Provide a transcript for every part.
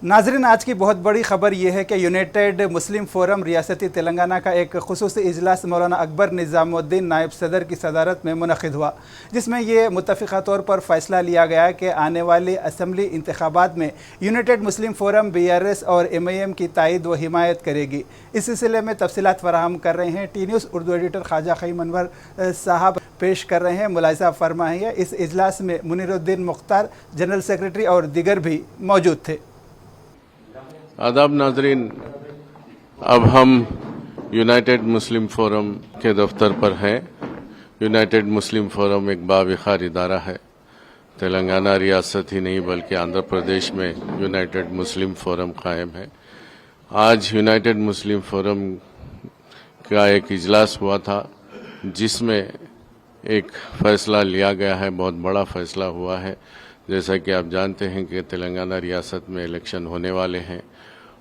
नाज़रीन, आज की बहुत बड़ी ख़बर यह है कि यूनाइटेड मुस्लिम फोरम रियासती तेलंगाना का एक खुसूसी इजलास मौलाना अकबर निज़ामुद्दीन नायब सदर की सदारत में मुनक़िद हुआ, जिसमें यह मुत्तफ़िक़ा तौर पर फ़ैसला लिया गया कि आने वाली असम्बली इंतख़ाबात में यूनाइटेड मुस्लिम फोरम BRS और MIM की तायद व हिमायत करेगी। इस सिलसिले में तफसीलात फ़राहम कर रहे हैं T news Urdu editor Khwaja Khayyum Anwar साहब पेश कर रहे हैं। मुलाहिज़ा फरमाइए। इस इजलास में मुनीरुद्दीन मुख्तार जनरल सेक्रेटरी और दीगर भी मौजूद थे। आदाब नाजरीन, अब हम यूनाइटेड मुस्लिम फोरम के दफ्तर पर हैं। यूनाइटेड मुस्लिम फोरम एक बावखार इदारा है। तेलंगाना रियासत ही नहीं बल्कि आंध्र प्रदेश में यूनाइटेड मुस्लिम फोरम कायम है। आज यूनाइटेड मुस्लिम फोरम का एक इजलास हुआ था, जिसमें एक फ़ैसला लिया गया है। बहुत बड़ा फ़ैसला हुआ है। जैसा कि आप जानते हैं कि तेलंगाना रियासत में इलेक्शन होने वाले हैं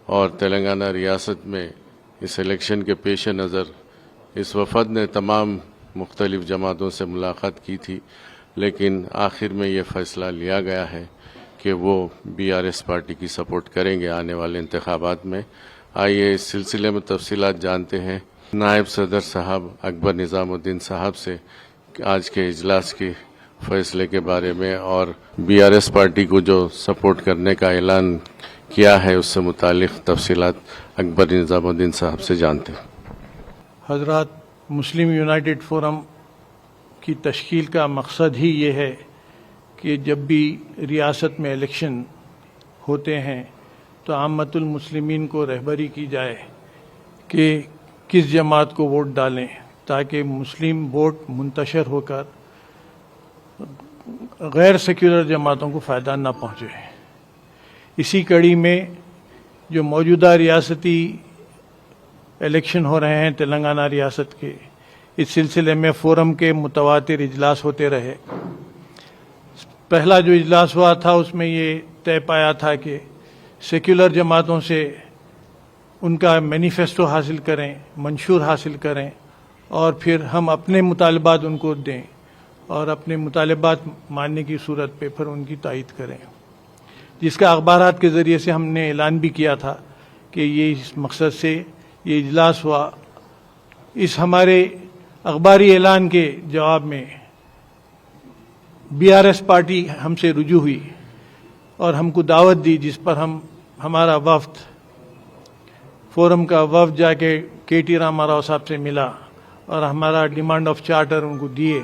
और तेलंगाना रियासत में इस इलेक्शन के पेश नज़र इस वफद ने तमाम मुख्तलिफ जमातों से मुलाकात की थी, लेकिन आखिर में ये फ़ैसला लिया गया है कि वो BRS पार्टी की सपोर्ट करेंगे आने वाले इंतखाबात में। आइए इस सिलसिले में तफसीलात जानते हैं नायब सदर साहब अकबर निज़ामुद्दीन साहब से आज के इजलास के फैसले के बारे में और BRS पार्टी को जो सपोर्ट करने का ऐलान किया है उससे मुतालिक तफसीलात अकबर निज़ामुद्दीन साहब से जानते हैं। हज़रात, मुस्लिम यूनाइटेड फोरम की तश्कील का मकसद ही ये है कि जब भी रियासत में इलेक्शन होते हैं तो आम्मतुल मुस्लिमीन को रहबरी की जाए कि किस जमात को वोट डालें, ताकि मुस्लिम वोट मुंतशर होकर गैर सेक्युलर जमातों को फ़ायदा न पहुँचे। इसी कड़ी में जो मौजूदा रियासती इलेक्शन हो रहे हैं तेलंगाना रियासत के, इस सिलसिले में फोरम के मुतवातिर इजलास होते रहे। पहला जो इजलास हुआ था उसमें ये तय पाया था कि सेक्युलर जमातों से उनका मैनिफेस्टो हासिल करें, मंशूर हासिल करें और फिर हम अपने मुतालबात उनको दें और अपने मुतालबात मानने की सूरत पे फिर उनकी तायद करें, जिसका अखबारात के ज़रिए से हमने ऐलान भी किया था कि ये इस मकसद से ये इजलास हुआ। इस हमारे अखबारी ऐलान के जवाब में BRS पार्टी हमसे रुजू हुई और हमको दावत दी, जिस पर हमारा वफ्द, फोरम का वफ्द जाके KT रामाराव साहब से मिला और हमारा डिमांड ऑफ चार्टर उनको दिए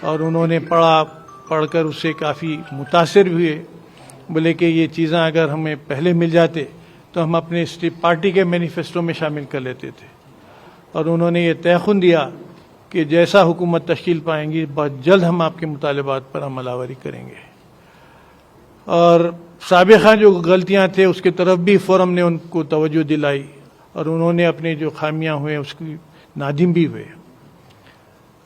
और उन्होंने पढ़कर उससे काफ़ी मुतासिर हुए। बोले कि ये चीज़ें अगर हमें पहले मिल जाते तो हम अपने पार्टी के मैनिफेस्टो में शामिल कर लेते थे। और उन्होंने ये तयख़ुन दिया कि जैसा हुकूमत तश्कील पाएंगी बहुत जल्द हम आपके मुतालबात पर अमलावरी करेंगे। और साबिक़ा जो गलतियां थे उसके तरफ भी फोरम ने उनको तवज्जो दिलाई और उन्होंने अपने जो खामियां हुए उसकी नादिम भी हुए।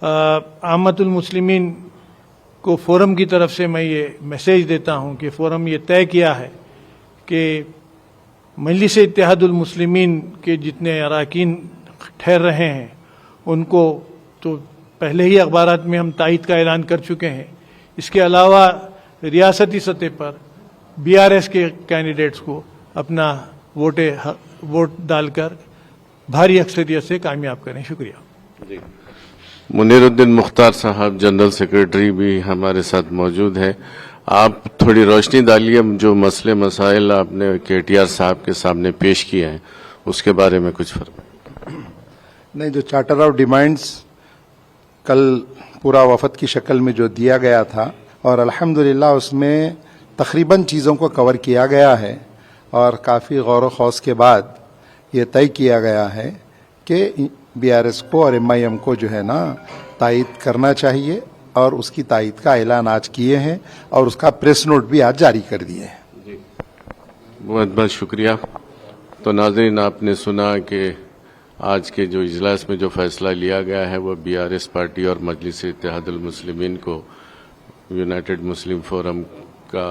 आम्मतुल मुस्लिमीन को फोरम की तरफ से मैं ये मैसेज देता हूँ कि फोरम ये तय किया है कि मजलिस इत्तेहादुल मुस्लिमीन के जितने अरकान ठहर रहे हैं उनको तो पहले ही अखबारात में हम तायद का ऐलान कर चुके हैं। इसके अलावा रियासती सतह पर BRS के कैंडिडेट्स को अपना वोट डालकर भारी अक्सरियत से कामयाब करें। शुक्रिया। मुनीरुद्दीन मुख्तार साहब जनरल सेक्रेटरी भी हमारे साथ मौजूद हैं। आप थोड़ी रोशनी डालिए, जो मसले मसाइल आपने KTR साहब के सामने पेश किए हैं उसके बारे में कुछ फरमाइए। नहीं, जो चार्टर ऑफ डिमांड्स कल पूरा वफद की शक्ल में जो दिया गया था और अल्हम्दुलिल्लाह उसमें तकरीबन चीज़ों को कवर किया गया है और काफ़ी गौर व खौस के बाद ये तय किया गया है कि BRS को और MIM को जो है ना तायद करना चाहिए और उसकी तायद का ऐलान आज किए हैं और उसका प्रेस नोट भी आज जारी कर दिए हैं। बहुत बहुत शुक्रिया। तो नाज़रीन, आपने सुना कि आज के जो इजलास में जो फैसला लिया गया है वो BRS पार्टी और मजलिस इत्तेहादुल मुस्लिमीन को यूनाइटेड मुस्लिम फोरम का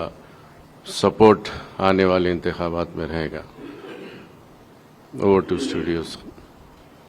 सपोर्ट आने वाले इंतखाबात में रहेगा। Over to studios.